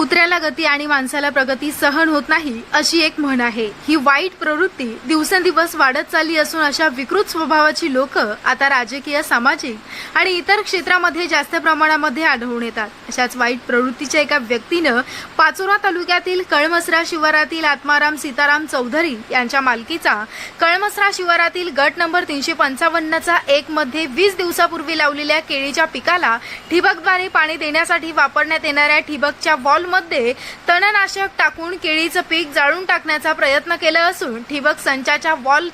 कुत्र्याला गती आणि माणसाला प्रगती सहन होत नाही अशी एक म्हण आहे। ही वाईट प्रवृत्ती दिवसेंदिवस वाढत चालली असून अशा विकृत स्वभावाची लोक आता राजकीय, सामाजिक आणि इतर क्षेत्रामध्ये जास्त प्रमाणामध्ये आढळून येतात। अशाच वाईट प्रवृत्तीच्या एका व्यक्तीनं पाचोरा तालुक्यातील कळमसरा शिवारातील आत्माराम सीताराम चौधरी यांच्या मालकीचा कळमसरा शिवारातील गट नंबर 355चा 1 मध्ये 20 दिवसापूर्वी लावलेल्या केळीच्या पिकाला ठिबकद्वारे पाणी देण्यासाठी वापरण्यात येणाऱ्या ठिबकच्या मध्ये तणनाशक टाकून केळीचं पीक जाळून टाकण्याचा प्रयत्न केला असून ठिबक संचाच्या वॉल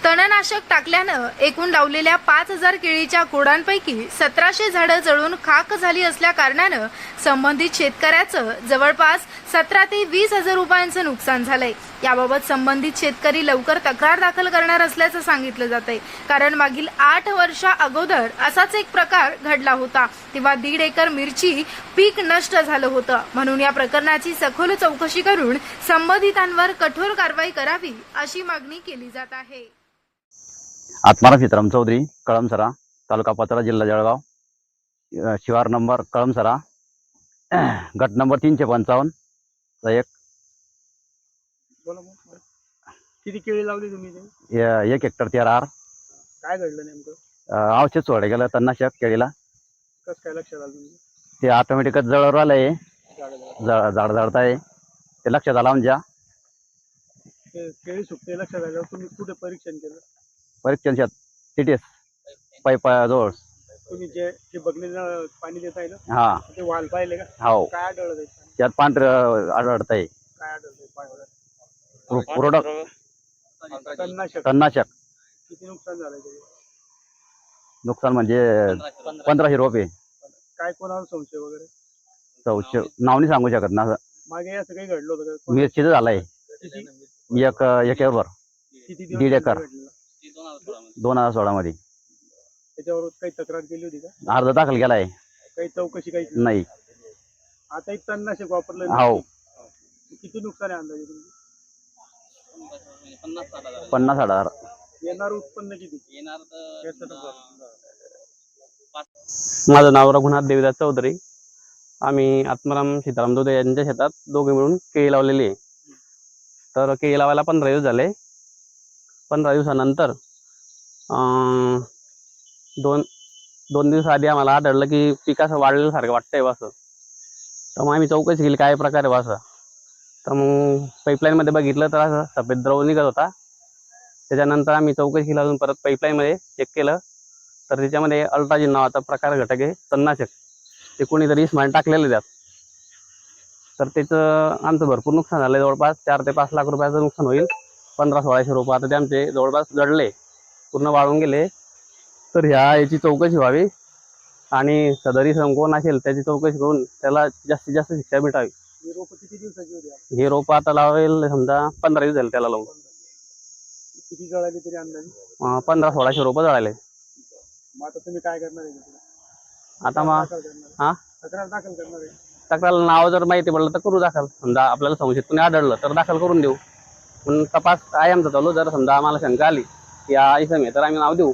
तणनाशक टाकल्यानं एकूण लावलेल्या 5000 केळीच्या खोडांपैकी 1700 झाडं जळून खाक झाली असल्या कारणानं संबंधित शेतकऱ्याचं जवळपास 17 ते 20 हजार रुपयांचं नुकसान झालंय। याबाबत संबंधित शेतकरी लवकर तक्रार दाखल करणार असल्याचं सांगितलं जातंय, कारण मागील 8 वर्षा अगोदर असाच एक प्रकार घडला होता, तेव्हा 1.5 एकर मिरची पीक नष्ट झालं होतं। म्हणून या प्रकरणाची सखोल चौकशी करून संबंधितांवर कठोर कारवाई करावी अशी मागणी केली जात आहे। आत्माराम सीताराम चौधरी, कळमसरा, तालुका पाचोरा, जिल्हा जळगाव, शिवार नंबर कळमसरा, गट नंबर 355 चा 1। किती केळी लावली तुम्ही? 1 हेक्टर TRR। काय घडलं नेमकं? औषध सोडलं गेलं तणनाशक केळीला। कसं काय लक्षात आलं तुम्ही? ते ऑटोमॅटिकच जळवर आलंय, झाड जळताय, ते लक्षात आलं आमच्या। केळी सुकते लक्षात आल्यावर तुम्ही कुठे परीक्षण केलं? परीक्षण TTS पाईप जवळ। तुम्ही जे बघणीला पाणी देत आहे ना, हा, ते वाल पाहिले का? हो। काय आढळलं त्यात पांढरं आढळतंय। काय आढळलं पाण्याला? तणनाशक। किती नुकसान झालं ते? नुकसान म्हणजे 1500 रुपये। काय कोणावर संशय वगैरे? नाव नाही सांगू शकत ना। मागे असं काही घडलं होतं का? मिरचीचं झालंय किती 1 एकरवर, किती 1.5 एकर, घडलं? 2016 मध्ये। त्याच्यावर काही तक्रार केली होती का? अर्ज दाखल केलाय। काही चौकशी काही नाही। आता एक तणनाशक वापरलं, हो। किती नुकसान आहे अंदाजे तुमचं? 50-60 हजार। येणार उत्पन्न किती? माझं नाव रघुनाथ देवीदास चौधरी। आम्ही आत्माराम सीताराम चौधरी यांच्या शेतात दोघे मिळून केळी लावलेली आहे। तर केळी लावायला 15 दिवस झाले। 15 दिवसानंतर दोन दिवस आधी आम्हाला आढळलं की पीक असं वाढलेल्यासारखं वाटतंय असं। तर मग आम्ही चौकशी केली काय प्रकार आहे असं। तर मग पाईपलाईनमध्ये बघितलं तर असं सफेद द्रव निघत होता। त्याच्यानंतर आम्ही चौकशी केली, अजून परत पाईपलाईनमध्ये चेक केलं तर त्याच्यामध्ये अल्ट्राजिन नावाचा प्रकार घटक आहे तणनाशक, ते कोणीतरी इस्माईल टाकलेलं त्यात। तर त्याचं आमचं भरपूर नुकसान झालं, जवळपास 4 ते 5 लाख रुपयाचं नुकसान होईल। 1500-1600 रुपये आता ते आमचे जवळपास जळले, पूर्ण वाळून गेले। तर याची चौकशी व्हावी आणि सदरी कोण असेल त्याची चौकशी करून त्याला जास्तीत जास्त शिक्षा भेटावी। ही रोपं किती दिवसाची होती? हे रोप आता लावेल समजा 15 दिवस झाले त्याला लावून। किती जळाली तरी अंदाजे? 1500-1600 रुपये जळाले। मग आता तुम्ही काय करणार आहे? आता मग तक्रार दाखल करणार आहे? तक्रार नाव जर माहिती पडलं तर करू दाखल, समजा आपल्याला संशयित कोणी आढळलं तर दाखल करून देऊ। पण तपास आहे आमचा चालू, जर समजा आम्हाला शंका आली की हा इसम आहे तर आम्ही नाव देऊ।